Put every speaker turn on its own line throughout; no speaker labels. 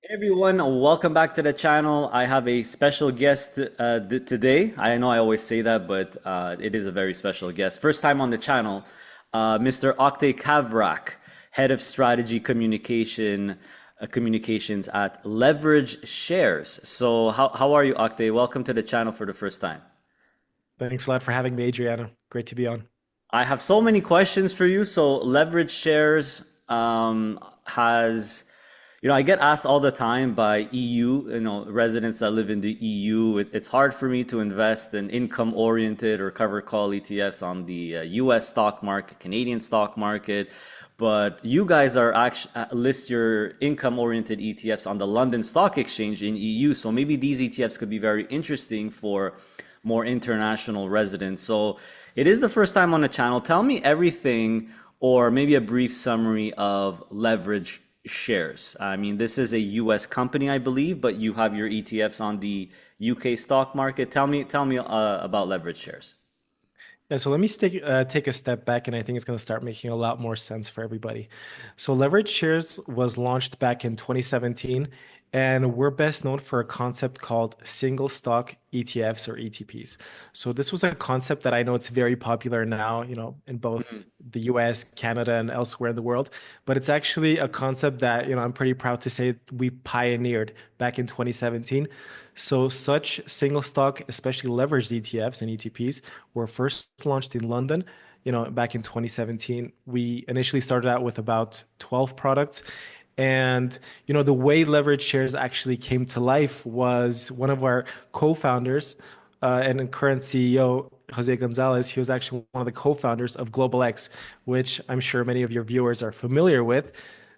Hey everyone, welcome back to the channel. I have a special guest today. I know I always say that, but it is a very special guest. First time on the channel, Mr. Oktay Kavrak, Head of Strategy Communications at Leverage Shares. So how are you, Oktay? Welcome to the channel for the first time.
Thanks a lot for having me, Adriana. Great to be on.
I have so many questions for you. So leverage shares has, I get asked all the time by EU, residents that live in the EU. It's hard for me to invest in income-oriented or cover call ETFs on the US stock market, Canadian stock market. But you guys are actually list your income-oriented ETFs on the London Stock Exchange in EU. So maybe these ETFs could be very interesting for more international residents. So it is the first time on the channel. Tell me everything or maybe a brief summary of leverage shares. I mean, this is a US company, I believe, but you have your ETFs on the UK stock market. Tell me about leverage shares.
Yeah, so let me take a step back, and I think it's going to start making a lot more sense for everybody. So, Leverage Shares was launched back in 2017, and we're best known for a concept called single stock ETFs or ETPs. So, this was a concept that I know it's very popular now, in both
Mhm.
the US, Canada, and elsewhere in the world. But it's actually a concept that, I'm pretty proud to say we pioneered back in 2017. So, such single stock, especially leveraged ETFs and ETPs, were first launched in London, back in 2017. We initially started out with about 12 products. And, the way leverage shares actually came to life was one of our co-founders and current CEO, Jose Gonzalez. He was actually one of the co-founders of Global X, which I'm sure many of your viewers are familiar with.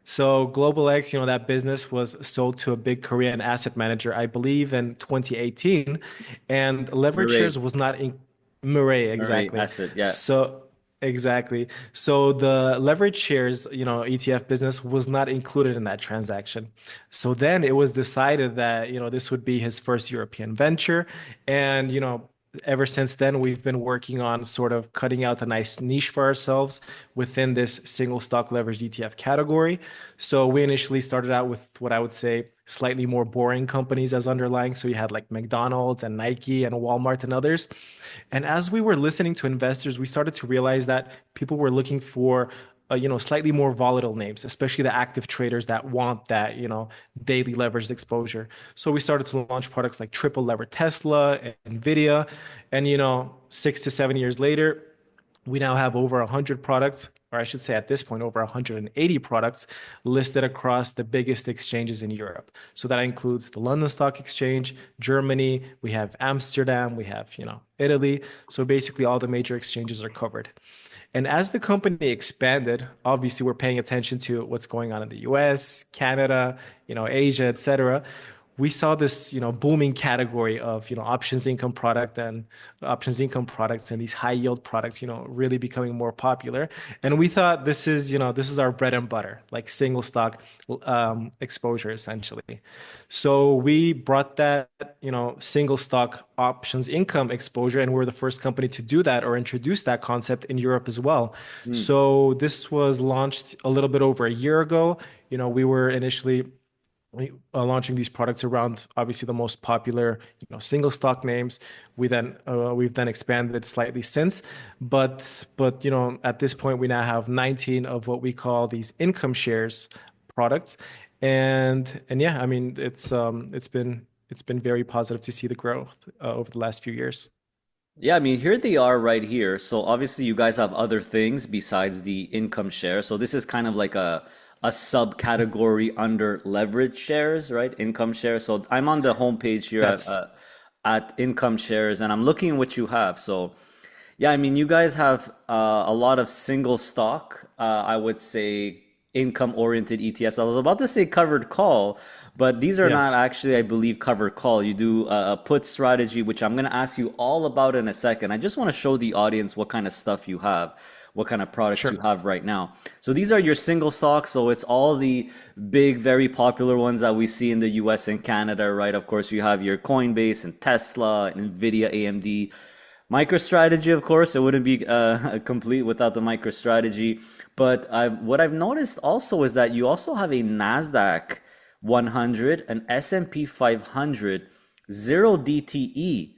So Global X, that business was sold to a big Korean asset manager, I believe, in 2018, and leverage shares
Murray,
was not in Murray
Murray
exactly.
Asset, yeah.
So exactly. So the leverage shares, ETF business was not included in that transaction. So then it was decided that, this would be his first European venture, and ever since then, we've been working on sort of cutting out a nice niche for ourselves within this single stock leveraged ETF category. So we initially started out with what I would say slightly more boring companies as underlying. So you had like McDonald's and Nike and Walmart and others. And as we were listening to investors, we started to realize that people were looking for slightly more volatile names, especially the active traders that want that, daily leveraged exposure. So we started to launch products like triple lever Tesla, Nvidia, and 6 to 7 years later, we now have over 100 products, or I should say at this point, over 180 products listed across the biggest exchanges in Europe. So that includes the London Stock Exchange, Germany, we have Amsterdam, we have, Italy. So basically all the major exchanges are covered. And as the company expanded, obviously we're paying attention to what's going on in the US, Canada, Asia, et cetera. We saw this, booming category of, options income products and these high yield products, really becoming more popular. And we thought this is our bread and butter, like single stock exposure essentially. So we brought that, single stock options income exposure, and we're the first company to do that or introduce that concept in Europe as well.
Hmm.
So this was launched a little bit over a year ago. We were initially launching these products around obviously the most popular single stock names. We've then expanded slightly since, but at this point we now have 19 of what we call these income shares products. And yeah, I mean it's been very positive to see the growth over the last few years.
Yeah, I mean, here they are right here. So obviously you guys have other things besides the income share. So this is kind of like a subcategory under leverage shares, right? Income shares. So I'm on the homepage here
That's
at income shares and I'm looking what you have. So yeah, I mean, you guys have a lot of single stock, I would say income-oriented ETFs. I was about to say covered call, but these are
yeah,
not actually, I believe, covered call. You do a put strategy, which I'm going to ask you all about in a second. I just want to show the audience what kind of stuff you have, what kind of products you
sure.
have right now. So these are your single stocks. So it's all the big, very popular ones that we see in the US and Canada, right? Of course, you have your Coinbase and Tesla, and Nvidia, AMD. MicroStrategy, of course, it wouldn't be complete without the MicroStrategy. But what I've noticed also is that you also have a Nasdaq 100, and S&P 500, zero DTE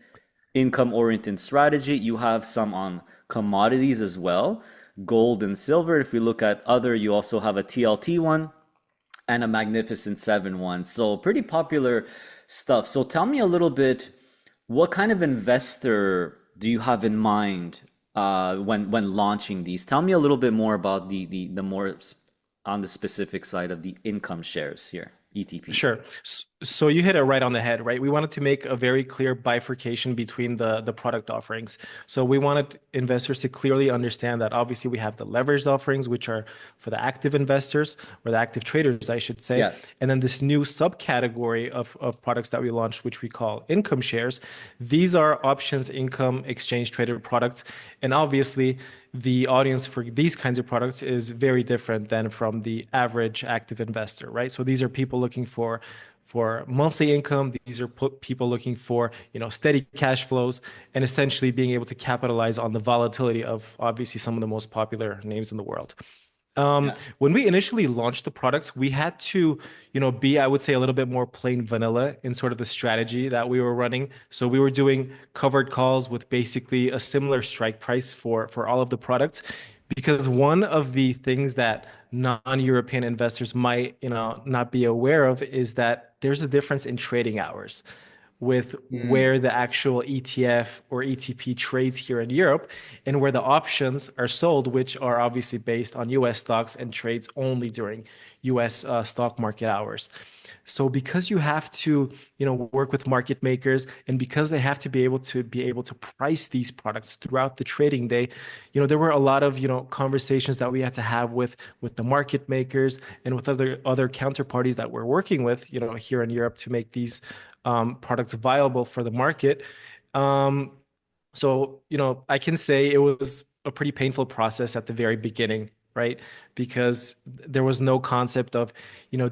income oriented strategy. You have some on commodities as well, gold and silver. If we look at other, you also have a TLT one and a Magnificent Seven one. So pretty popular stuff. So tell me a little bit, what kind of investor do you have in mind when launching these? Tell me a little bit more about the more on the specific side of the income shares here, ETPs.
Sure. So you hit it right on the head, right? We wanted to make a very clear bifurcation between the product offerings. So we wanted investors to clearly understand that obviously we have the leveraged offerings, which are for the active investors or the active traders, I should say.
Yeah.
And then this new subcategory of products that we launched, which we call income shares. These are options, income, exchange traded products. And obviously, the audience for these kinds of products is very different than from the average active investor, right? So these are people looking for monthly income. These are people looking for, steady cash flows and essentially being able to capitalize on the volatility of obviously some of the most popular names in the world.
Yeah.
When we initially launched the products, we had to, be, I would say, a little bit more plain vanilla in sort of the strategy that we were running. So we were doing covered calls with basically a similar strike price for all of the products, because one of the things that non-European investors might, not be aware of is that there's a difference in trading hours with
Mm,
where the actual ETF or ETP trades here in Europe and where the options are sold, which are obviously based on US stocks and trades only during US stock market hours. So because you have to, work with market makers and because they have to be able to price these products throughout the trading day, there were a lot of, conversations that we had to have with the market makers and with other counterparties that we're working with, here in Europe to make these products viable for the market. Um, so, I can say it was a pretty painful process at the very beginning, right? Because there was no concept of,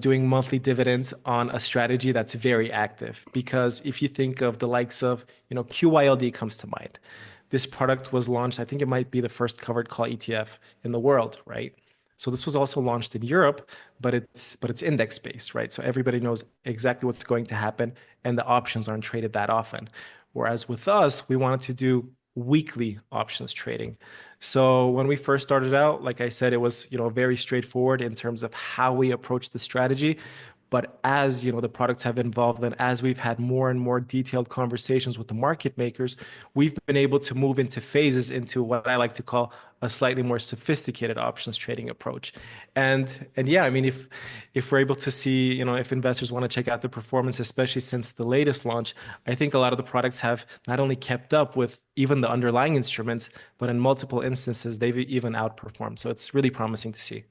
doing monthly dividends on a strategy that's very active. Because if you think of the likes of, QYLD comes to mind. This product was launched, I think it might be the first covered call ETF in the world, right? So this was also launched in Europe, but it's index based, right? So everybody knows exactly what's going to happen, and the options aren't traded that often. Whereas with us, we wanted to do weekly options trading. So when we first started out, like I said, it was, very straightforward in terms of how we approach the strategy. But as the products have evolved and as we've had more and more detailed conversations with the market makers, we've been able to move into phases into what I like to call a slightly more sophisticated options trading approach. And yeah, I mean, if we're able to see, if investors want to check out the performance, especially since the latest launch, I think a lot of the products have not only kept up with even the underlying instruments, but in multiple instances, they've even outperformed. So it's really promising to see.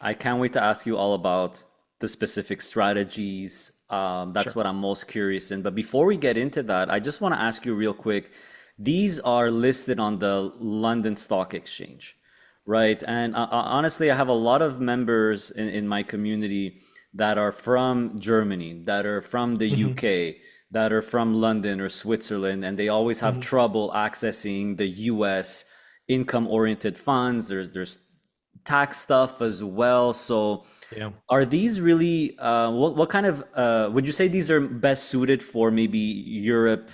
I can't wait to ask you all about the specific strategies. That's
Sure.
what I'm most curious in. But before we get into that, I just want to ask you real quick. These are listed on the London Stock Exchange, right? And honestly, I have a lot of members in my community that are from Germany, that are from the
Hmm.
UK, that are from London or Switzerland, and they always have
Hmm.
trouble accessing the US income-oriented funds. There's tax stuff as well. So
Yeah.
are these really what kind of would you say these are best suited for maybe Europe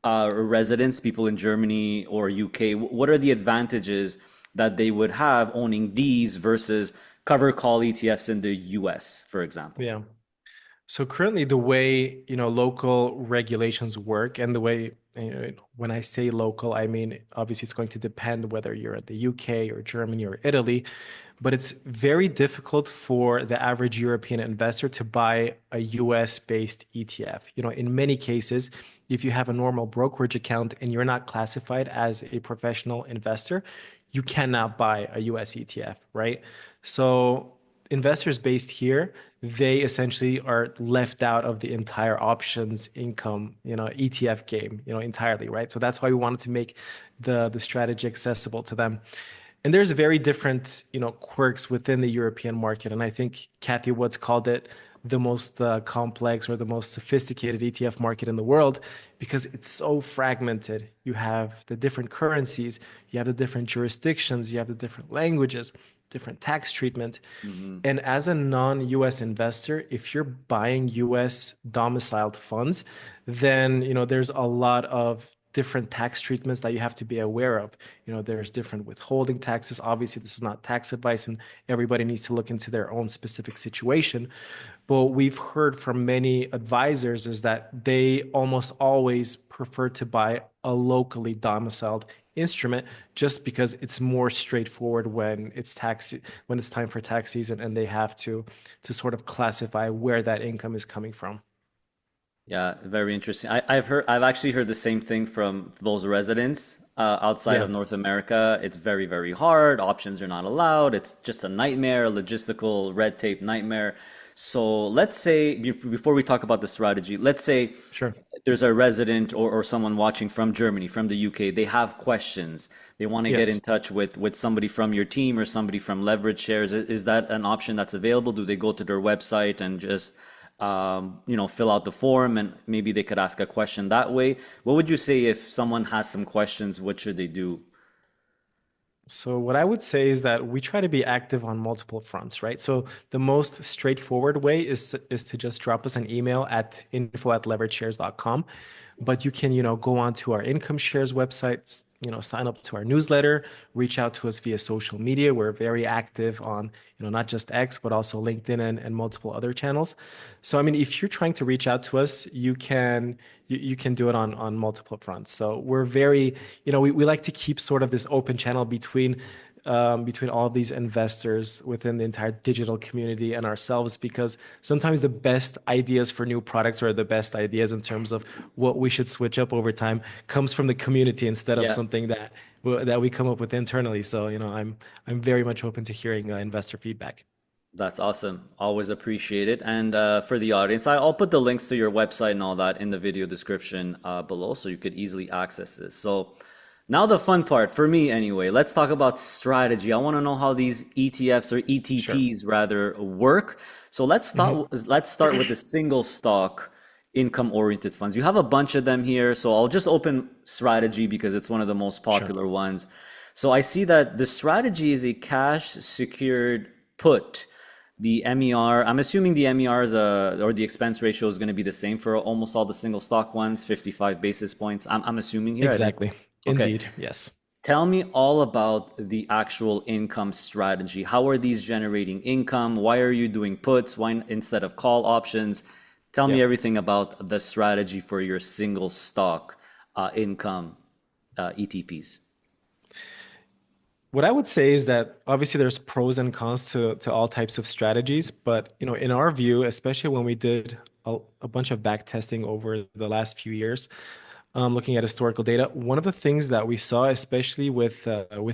residents, people in Germany or UK? What are the advantages that they would have owning these versus cover call ETFs in the US, for example?
Yeah. So currently, the way local regulations work, and the way when I say local, I mean obviously it's going to depend whether you're at the UK or Germany or Italy, but it's very difficult for the average European investor to buy a US based ETF. In many cases, if you have a normal brokerage account and you're not classified as a professional investor, you cannot buy a US ETF, right? So investors based here, they essentially are left out of the entire options income, ETF game, entirely, right? So that's why we wanted to make the strategy accessible to them. And there's very different, quirks within the European market. And I think Kathy Woods called it the most complex or the most sophisticated ETF market in the world because it's so fragmented. You have the different currencies, you have the different jurisdictions, you have the different languages. different tax treatment.
Hmm.
And as a non-US investor, if you're buying US domiciled funds, then there's a lot of different tax treatments that you have to be aware of. There's different withholding taxes. Obviously, this is not tax advice, and everybody needs to look into their own specific situation. But what we've heard from many advisors is that they almost always prefer to buy a locally domiciled instrument just because it's more straightforward when it's time for tax season and they have to sort of classify where that income is coming from.
Yeah, very interesting. I've actually heard the same thing from those residents outside
Yeah,
of North America. It's very, very hard. Options are not allowed. It's just a nightmare, a logistical red tape nightmare. So let's say, before we talk about the strategy, let's say
sure.
there's a resident or someone watching from Germany, from the UK. They have questions. They want to get in
Yes.
touch with somebody from your team or somebody from Leverage Shares. Is that an option that's available? Do they go to their website and just fill out the form and maybe they could ask a question that way? What would you say if someone has some questions? What should they do?
So what I would say is that we try to be active on multiple fronts, right? So the most straightforward way is to just drop us an email at info@leverageshares.com. But you can, go on to our income shares websites, sign up to our newsletter, reach out to us via social media. We're very active on, not just X, but also LinkedIn and multiple other channels. So, I mean, if you're trying to reach out to us, you can do it on multiple fronts. So we're very, we like to keep sort of this open channel between all of these investors within the entire digital community and ourselves, because sometimes the best ideas for new products or the best ideas in terms of what we should switch up over time comes from the community instead of
Yeah,
something that we come up with internally. So, I'm very much open to hearing investor feedback.
that's awesome. Always appreciate it. And for the audience, I'll put the links to your website and all that in the video description below so you could easily access this. So now the fun part for me anyway, let's talk about strategy. I want to know how these ETFs or
Sure.
ETPs rather work. So
Mhm.
let's start with the single stock income oriented funds. You have a bunch of them here, so I'll just open strategy because it's one of the most
Sure.
popular ones. So I see that the strategy is a cash secured put. The MER, I'm assuming the MER is or the expense ratio is going to be the same for almost all the single stock ones, 55 basis points. I'm assuming here. I didn't.
Exactly.
Okay.
Indeed. Yes.
Tell me all about the actual income strategy. How are these generating income? Why are you doing puts? Why instead of call options? Tell me
Yep.
everything about the strategy for your single stock income ETPs.
What I would say is that obviously there's pros and cons to all types of strategies, but in our view, especially when we did a bunch of back testing over the last few years, looking at historical data, one of the things that we saw, especially with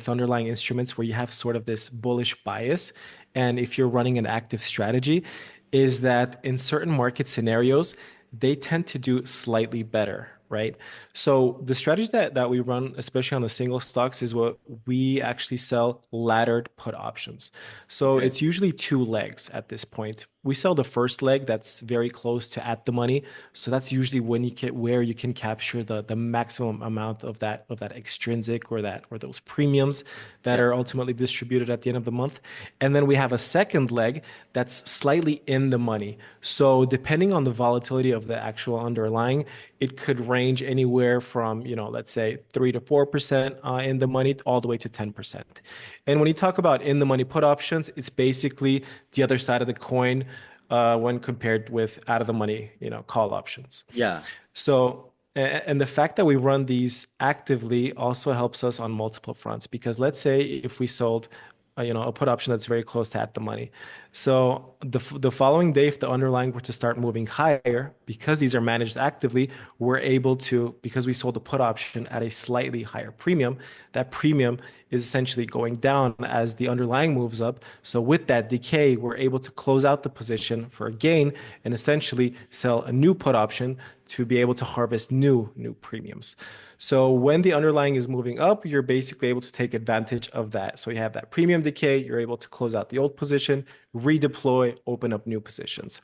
underlying instruments where you have sort of this bullish bias, and if you're running an active strategy, is that in certain market scenarios, they tend to do slightly better, right? So the strategy that we run, especially on the single stocks, is what we actually sell laddered put options. So
Okay.
it's usually two legs at this point. We sell the first leg that's very close to at the money. So that's usually when you get where you can capture the maximum amount of that extrinsic or those premiums that
Yeah.
are ultimately distributed at the end of the month. And then we have a second leg that's slightly in the money. So depending on the volatility of the actual underlying, it could range anywhere from, let's say 3 to 4% in the money all the way to 10%. And when you talk about in the money put options, it's basically the other side of the coin when compared with out of the money, call options.
Yeah.
So, and the fact that we run these actively also helps us on multiple fronts because let's say if we sold, a put option that's very close to at the money. So the following day, if the underlying were to start moving higher, because these are managed actively, we're able to, because we sold the put option at a slightly higher premium, that premium is essentially going down as the underlying moves up. So with that decay, we're able to close out the position for a gain and essentially sell a new put option to be able to harvest new premiums. So when the underlying is moving up, you're basically able to take advantage of that. So you have that premium decay, you're able to close out the old position, redeploy, open up new positions.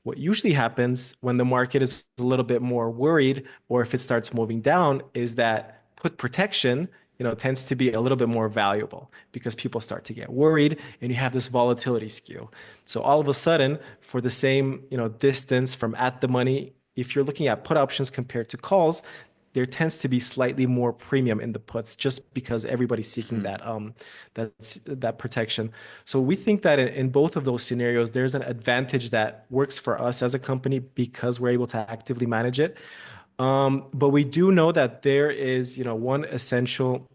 What usually happens when the market is a little bit more worried or if it starts moving down is that put protection tends to be a little bit more valuable because people start to get worried and you have this volatility skew. So all of a sudden, for the same, distance from at the money, if you're looking at put options compared to calls, there tends to be slightly more premium in the puts just because everybody's seeking
Hmm.
that protection. So we think that in both of those scenarios, there's an advantage that works for us as a company because we're able to actively manage it. But we do know that there is, one essential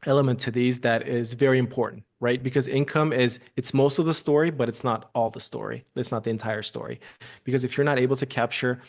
element to these that is very important, right? Because income it's most of the story, but it's not all the story. It's not the entire story. Because if you're not able to capture,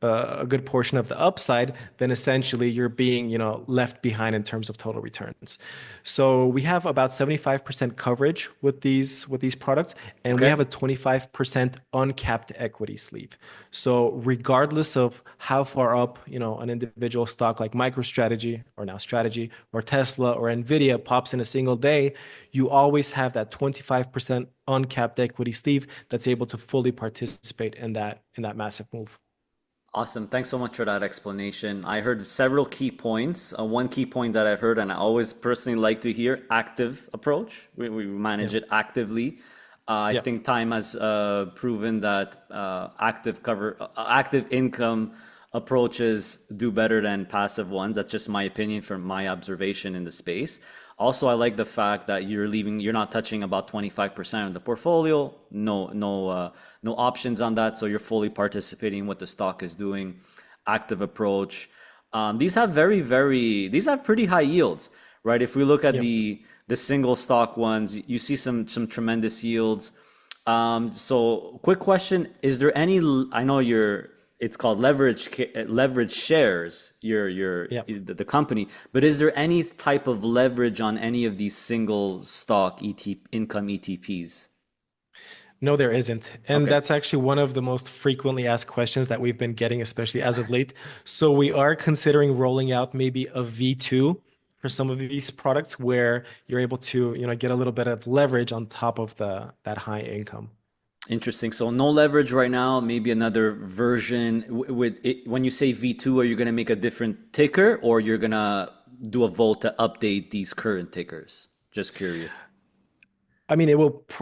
a good portion of the upside, then essentially you're being, left behind in terms of total returns. So we have about 75% coverage with these products, and we
Okay.
have a 25% uncapped equity sleeve. So regardless of how far up, an individual stock like MicroStrategy or now Strategy or Tesla or Nvidia pops in a single day, you always have that 25% uncapped equity sleeve that's able to fully participate in that massive move.
Awesome. Thanks so much for that explanation. I heard several key points. One key point that I've heard, and I always personally like to hear, active approach. We
Yeah.
manage it actively. I
Yeah.
think time has proven that active income approaches do better than passive ones. That's just my opinion from my observation in the space. Also, I like the fact that you're not touching about 25% of the portfolio. No options on that. So you're fully participating in what the stock is doing. Active approach. These have pretty high yields, right? If we look at
Yeah.
the single stock ones, you see some tremendous yields. So quick question, is there any, I know it's called leverage shares,
Yeah.
the company, but is there any type of leverage on any of these single stock income ETPs?
No, there isn't. And
Okay.
that's actually one of the most frequently asked questions that we've been getting, especially as of late. So we are considering rolling out maybe a V2 for some of these products where you're able to, get a little bit of leverage on top of that high income.
Interesting. So no leverage right now, maybe another version with it. When you say V2, are you going to make a different ticker or you're going to do a vote to update these current tickers? Just curious.
I mean,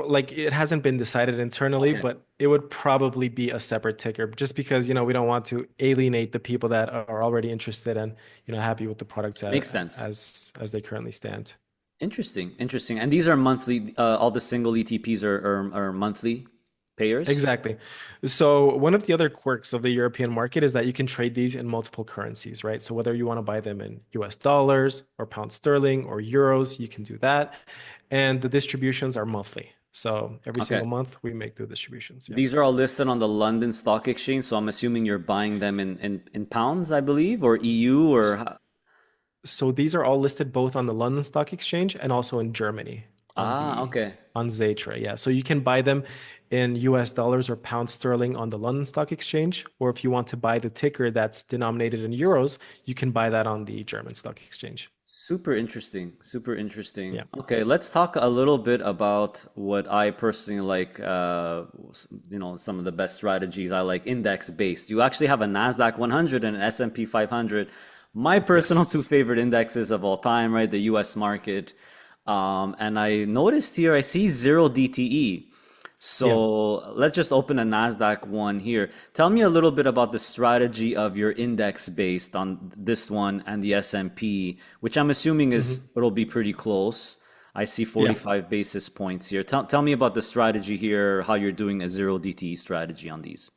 like it hasn't been decided internally,
Okay.
but it would probably be a separate ticker just because, we don't want to alienate the people that are already interested and, happy with the products
Makes sense.
as they currently stand.
Interesting. Interesting. And these are monthly, all the single ETPs are monthly payers?
Exactly. So one of the other quirks of the European market is that you can trade these in multiple currencies, right? So whether you want to buy them in US dollars or pound sterling or euros, you can do that. And the distributions are monthly. So every
Okay.
single month we make the distributions. Yeah.
These are all listed on the London Stock Exchange, so I'm assuming you're buying them in pounds, I believe, or EU or
So these are all listed both on the London Stock Exchange and also in Germany on the
okay.
on Zaytre. Yeah. So you can buy them in US dollars or pound sterling on the London Stock Exchange, or if you want to buy the ticker that's denominated in euros, you can buy that on the German Stock Exchange.
Super interesting. Super interesting.
Yeah.
Okay, let's talk a little bit about what I personally like. Some of the best strategies I like index based. You actually have a Nasdaq 100 and an S&P 500. My personal two
Yes.
favorite indexes of all time, right? The U.S. market. And I noticed here I see zero DTE.
Yeah.
So let's just open a NASDAQ one here. Tell me a little bit about the strategy of your index based on this one and the S&P, which I'm assuming is
Mhm.
it'll be pretty close. I see
Yeah.
45 basis points here. Tell me about the strategy here, how you're doing a zero DTE strategy on these.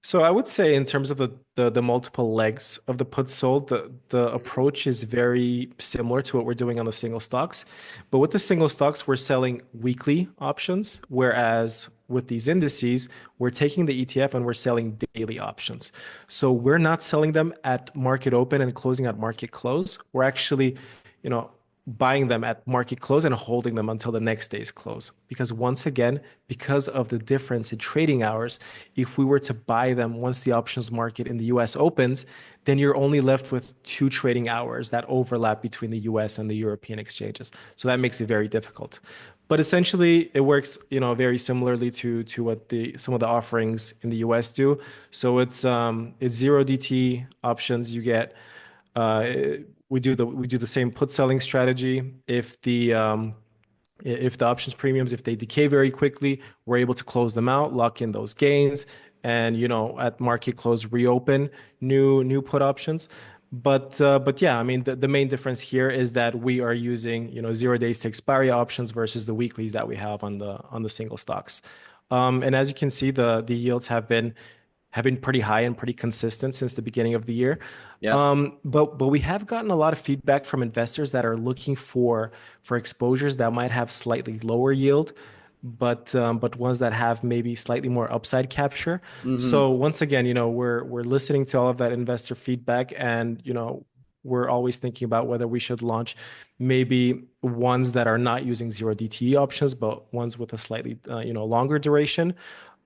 So I would say in terms of the multiple legs of the put sold, the approach is very similar to what we're doing on the single stocks. But with the single stocks, we're selling weekly options, whereas with these indices, we're taking the ETF and we're selling daily options. So we're not selling them at market open and closing at market close. We're actually, you know, buying them at market close and holding them until the next day's close. Because once again, because of the difference in trading hours, if we were to buy them once the options market in the US opens, then you're only left with 2 trading hours that overlap between the US and the European exchanges. So that makes it very difficult. But essentially, it works, very similarly to what the some of the offerings in the US do. So it's zero DT options. You get uh, we do the same put selling strategy. If the options premiums, if they decay very quickly, we're able to close them out, lock in those gains, and at market close reopen new put options. But yeah, I mean the main difference here is that we are using 0 days to expiry options versus the weeklies that we have on the single stocks. And as you can see, the yields have been pretty high and pretty consistent since the beginning of the year.
Yeah.
But we have gotten a lot of feedback from investors that are looking for exposures that might have slightly lower yield, but ones that have maybe slightly more upside capture.
Hmm.
So once again, we're listening to all of that investor feedback, and we're always thinking about whether we should launch maybe ones that are not using zero DTE options, but ones with a slightly longer duration.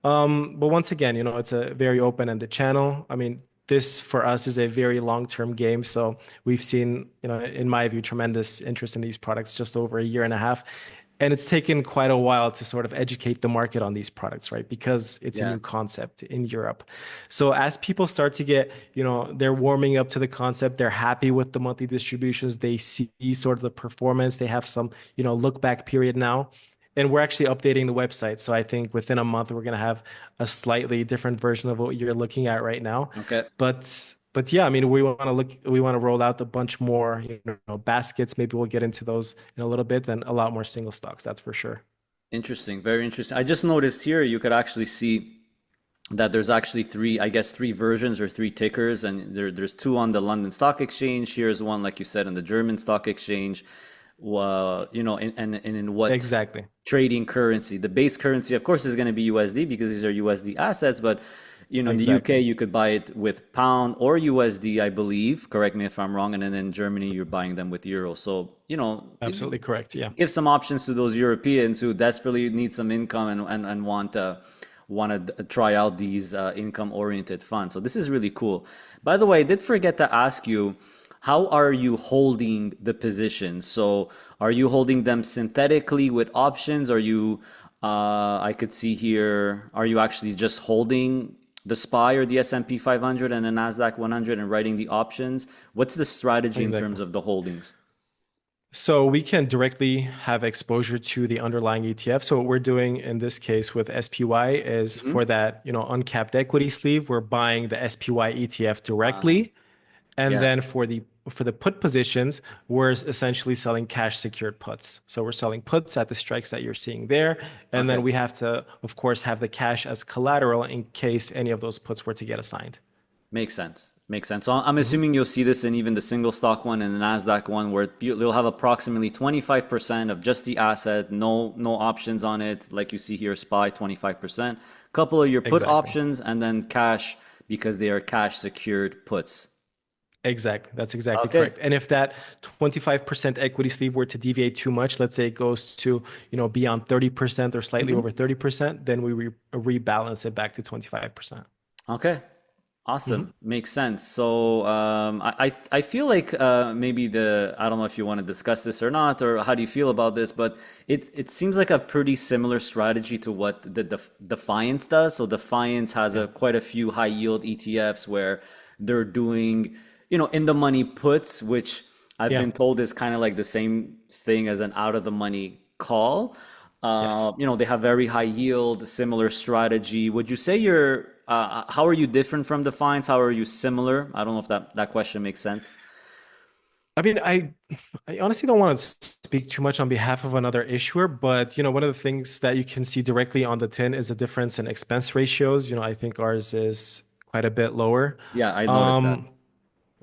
But once again, it's a very open-ended channel. I mean, this for us is a very long-term game. So we've seen, in my view, tremendous interest in these products just over a year and a half. And it's taken quite a while to sort of educate the market on these products, right? Because it's a
Yeah.
new concept in Europe. So as people start to get, they're warming up to the concept, they're happy with the monthly distributions, they see sort of the performance, they have some, look back period now. And we're actually updating the website. So I think within a month, we're going to have a slightly different version of what you're looking at right now.
Okay.
But yeah, I mean, we want to roll out a bunch more, baskets. Maybe we'll get into those in a little bit, and a lot more single stocks. That's for sure.
Interesting. Very interesting. I just noticed here you could actually see that there's actually three, I guess, three versions or three tickers, and there's two on the London Stock Exchange. Here's one, like you said, on the German Stock Exchange. And in what
Exactly.
trading currency? The base currency, of course, is going to be USD because these are USD assets. But in the UK,
Exactly.
you could buy it with pound or USD, I believe. Correct me if I'm wrong. And then in Germany, you're buying them with euro. So
Absolutely correct. Yeah.
give some options to those Europeans who desperately need some income and want to try out these income oriented funds. So this is really cool. By the way, I did forget to ask you, how are you holding the positions? So are you holding them synthetically with options? Are you, I could see here, are you actually just holding the SPY or the S&P 500 and the NASDAQ 100 and writing the options? What's the strategy in terms
Exactly.
of the holdings?
So we can directly have exposure to the underlying ETF. So what we're doing in this case with SPY is
Hmm.
for that, uncapped equity sleeve, we're buying the SPY ETF directly. And
Yeah.
then for the put positions, we're essentially selling cash secured puts. So we're selling puts at the strikes that you're seeing there. And then
Okay.
we have to, of course, have the cash as collateral in case any of those puts were to get assigned.
Makes sense. Makes sense. So I'm
Mhm.
assuming you'll see this in even the single stock one and the Nasdaq one, where you'll have approximately 25% of just the asset, no options on it, like you see here, SPY 25%, couple of your put
Exactly.
options, and then cash because they are cash secured puts.
Exactly. That's exactly
Okay.
correct. And if that 25% equity sleeve were to deviate too much, let's say it goes to, beyond 30% or slightly
Hmm.
over 30%, then we rebalance it back to 25%.
Okay. Awesome.
Mhm.
Makes sense. So I feel like maybe I don't know if you want to discuss this or not, or how do you feel about this, but it seems like a pretty similar strategy to what the Defiance does. So Defiance has
Yeah.
a quite a few high yield ETFs where they're doing in the money puts, which I've
Yeah.
been told is kind of like the same thing as an out of the money call.
Yes.
They have very high yield, similar strategy. Would you say how are you different from Defiance? How are you similar? I don't know if that question makes sense.
I mean, I honestly don't want to speak too much on behalf of another issuer, but one of the things that you can see directly on the tin is the difference in expense ratios. I think ours is quite a bit lower.
Yeah, I noticed that.
Um,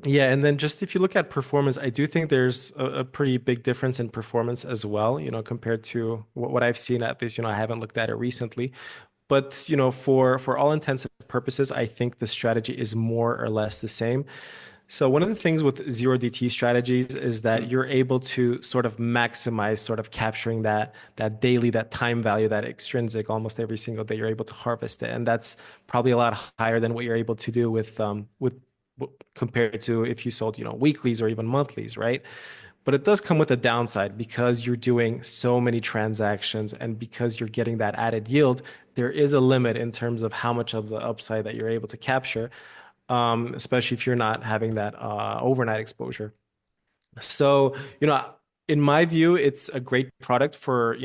yeah, and then just if you look at performance, I do think there's a pretty big difference in performance as well, compared to what I've seen at least, I haven't looked at it recently. But, for all intents and purposes, I think the strategy is more or less the same. So one of the things with zero DT strategies is that
Mhm.
you're able to sort of maximize sort of capturing that daily, that time value, that extrinsic almost every single day you're able to harvest it. And that's probably a lot higher than what you're able to do with compared to if you sold, weeklies or even monthlies, right? But it does come with a downside because you're doing so many transactions and because you're getting that added yield, there is a limit in terms of how much of the upside that you're able to capture, especially if you're not having that overnight exposure. So, in my view, it's a great product for,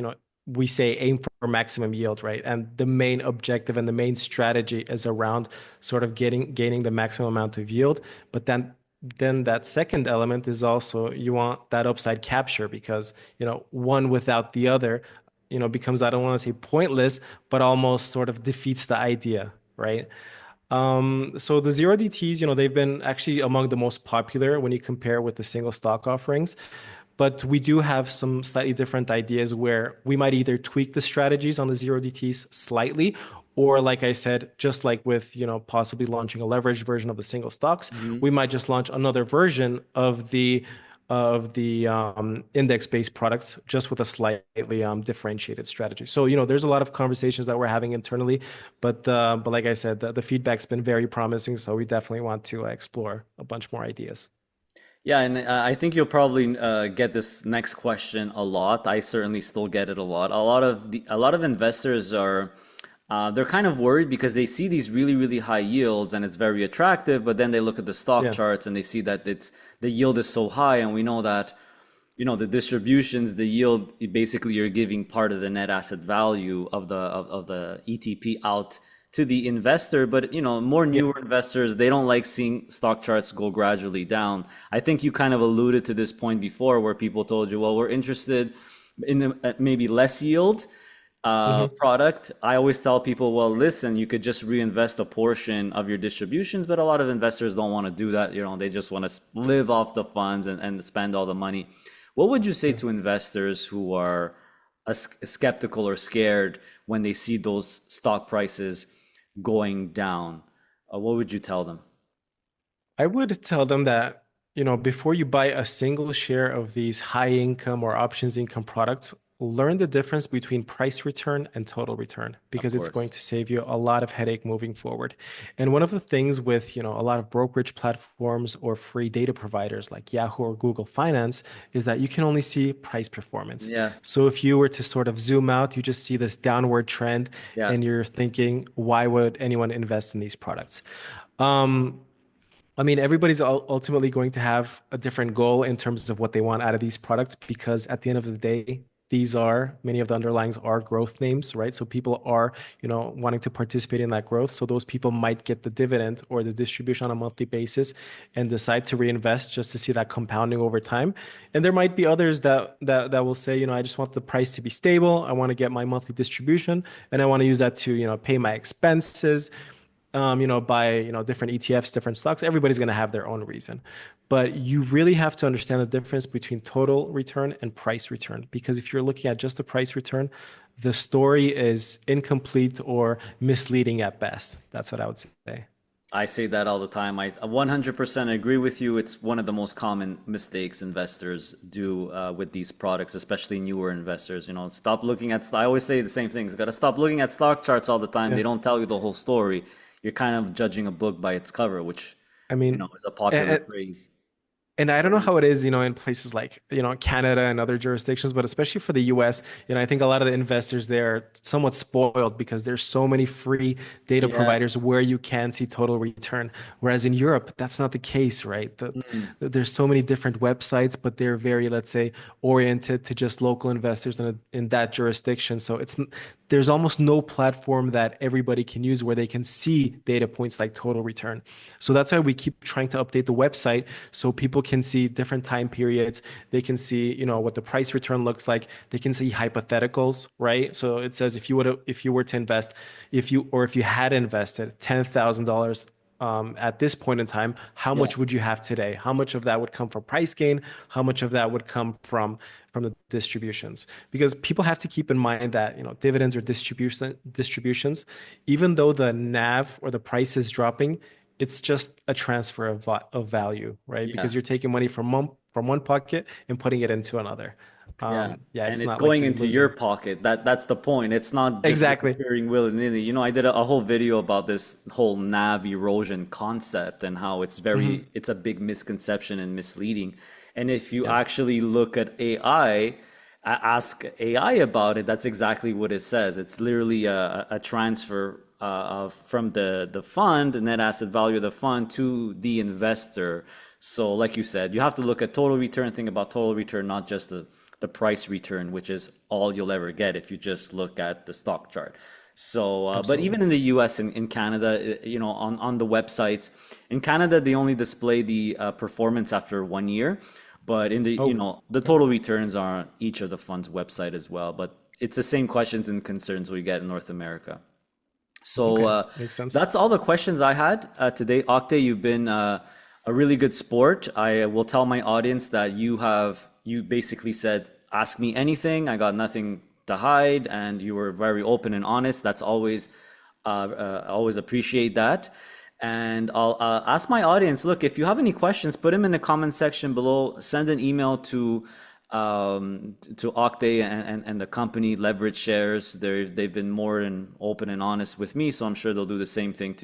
we say aim for maximum yield, right? And the main objective and the main strategy is around sort of gaining the maximum amount of yield. But then that second element is also you want that upside capture because, one without the other, becomes, I don't want to say pointless, but almost sort of defeats the idea, right? So the zero DTs, they've been actually among the most popular when you compare with the single stock offerings. But we do have some slightly different ideas where we might either tweak the strategies on the zero DTs slightly, or like I said, just like with, possibly launching a leveraged version of the single stocks, we might just launch another version of the index-based products just with a slightly differentiated strategy. So, there's a lot of conversations that we're having internally, but like I said, the feedback's been very promising. So we definitely want to explore a bunch more ideas.
Yeah, and I think you'll probably get this next question a lot. I certainly still get it a lot. A lot of investors are they're kind of worried because they see these really, really high yields and it's very attractive, but then they look at the stock
Yeah.
charts and they see that it's the yield is so high, and we know that the distributions, the yield, basically you're giving part of the net asset value of the ETP out to the investor. But more
Yeah.
newer investors, they don't like seeing stock charts go gradually down. I think you kind of alluded to this point before where people told you, well, we're interested in maybe less yield
Hmm.
product. I always tell people, well, listen, you could just reinvest a portion of your distributions, but a lot of investors don't want to do that. They just want to live off the funds and spend all the money. What would you say
Yeah.
to investors who are skeptical or scared when they see those stock prices going down? What would you tell them?
I would tell them that, before you buy a single share of these high income or options income products, learn the difference between price return and total return
Of
because it's going
course.
to save you a lot of headache moving forward. And one of the things with, a lot of brokerage platforms or free data providers like Yahoo or Google Finance is that you can only see price performance.
Yeah.
So if you were to sort of zoom out, you just see this downward trend
Yeah.
and you're thinking, why would anyone invest in these products? Um, I mean, everybody's ultimately going to have a different goal in terms of what they want out of these products because at the end of the day, many of the underlyings are growth names, right? So people are, wanting to participate in that growth. So those people might get the dividend or the distribution on a monthly basis and decide to reinvest just to see that compounding over time. And there might be others that will say, I just want the price to be stable. I want to get my monthly distribution and I want to use that to, pay my expenses buy, different ETFs, different stocks. Everybody's going to have their own reason. But you really have to understand the difference between total return and price return. Because if you're looking at just the price return, the story is incomplete or misleading at best. That's what I would say.
I say that all the time. I 100% agree with you. It's one of the most common mistakes investors do with these products, especially newer investors. Stop looking at, I always say the same things. Got to stop looking at stock charts all the time.
Yeah.
They don't tell you the whole story. You're kind of judging a book by its cover, which,
I mean,
is a popular phrase.
and I don't know how it is, in places like, Canada and other jurisdictions, but especially for the US, I think a lot of the investors there are somewhat spoiled because there's so many free data
Yeah.
providers where you can see total return. Whereas in Europe, that's not the case, right?
Mm.
There's so many different websites, but they're very, let's say, oriented to just local investors in that jurisdiction. So there's almost no platform that everybody can use where they can see data points like total return. So that's why we keep trying to update the website so people can see different time periods. They can see, what the price return looks like. They can see hypotheticals, right? So it says if you were to invest, if you had invested $10,000 at this point in time, how
Yeah.
much would you have today? How much of that would come from price gain? How much of that would come from the distributions? Because people have to keep in mind that dividends or distributions, even though the NAV or the price is dropping, it's just a transfer of value, right?
Yeah.
Because you're taking money from one pocket and putting it into another.
Yeah,
Yeah,
and
it's
it's
not like
going
you're
into your
losing.
pocket. That's the point. It's not just
Exactly.
disappearing willy-nilly. I did a whole video about this whole NAV erosion concept and how
Hmm.
it's a big misconception and misleading. And if you
Yeah.
actually look at AI, ask AI about it, that's exactly what it says. It's literally a transfer from the fund, the net asset value of the fund to the investor. So, like you said, you have to look at total return, think about total return, not just the price return, which is all you'll ever get if you just look at the stock chart. So, but
Absolutely.
even in the US and in Canada, on the websites, in Canada, they only display the performance after 1 year. But in the,
Oh,
the
okay.
total returns are on each of the fund's website as well. But it's the same questions and concerns we get in North America. So
Okay. Makes sense.
that's all the questions I had today. Octay, you've been a really good sport. I will tell my audience that you basically said, ask me anything. I got nothing to hide, and you were very open and honest. That's always appreciate that. And I'll ask my audience, look, if you have any questions, put them in the comment section below. Send an email to Octay and the company Leverage Shares. They've been more than open and honest with me, so I'm sure they'll do the same thing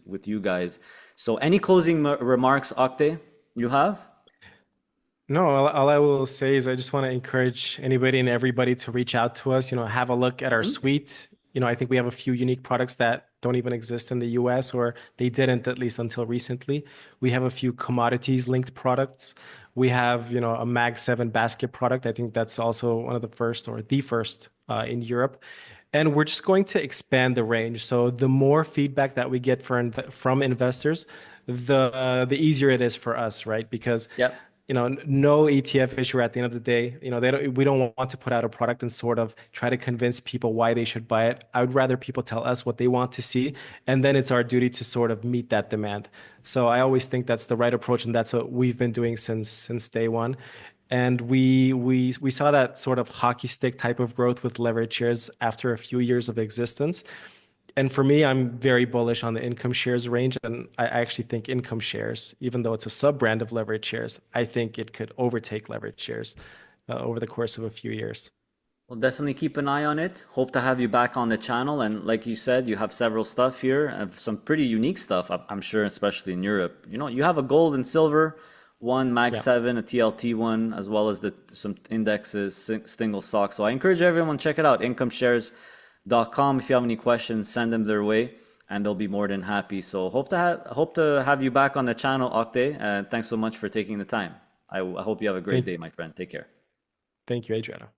with you guys. So any closing remarks, Octay, you have?
No, all I will say is I just want to encourage anybody and everybody to reach out to us, have a look at our
Mhm.
suite. I think we have a few unique products that don't even exist in the US, or they didn't at least until recently. We have a few commodities linked products. We have, a Mag 7 basket product. I think that's also one of the first or the first in Europe. And we're just going to expand the range. So the more feedback that we get from investors, the easier it is for us, right? Because
Yep.
no ETF issuer at the end of the day, we don't want to put out a product and sort of try to convince people why they should buy it. I would rather people tell us what they want to see, and then it's our duty to sort of meet that demand. So I always think that's the right approach, and that's what we've been doing since day one. And we saw that sort of hockey stick type of growth with leverage shares after a few years of existence. And for me, I'm very bullish on the income shares range. And I actually think income shares, even though it's a sub brand of leverage shares, I think it could overtake leverage shares over the course of a few years.
Well, definitely keep an eye on it. Hope to have you back on the channel. And like you said, you have several stuff here, some pretty unique stuff, I'm sure, especially in Europe. You have a gold and silver, one Mag
Yeah.
7, a TLT one, as well as some indexes, single stocks. So I encourage everyone check it out, incomeshares.com. If you have any questions, send them their way, and they'll be more than happy. So hope to have you back on the channel, Octay. And thanks so much for taking the time. I hope you have a great
Thank,
day, my friend. Take care.
thank you, Adriana.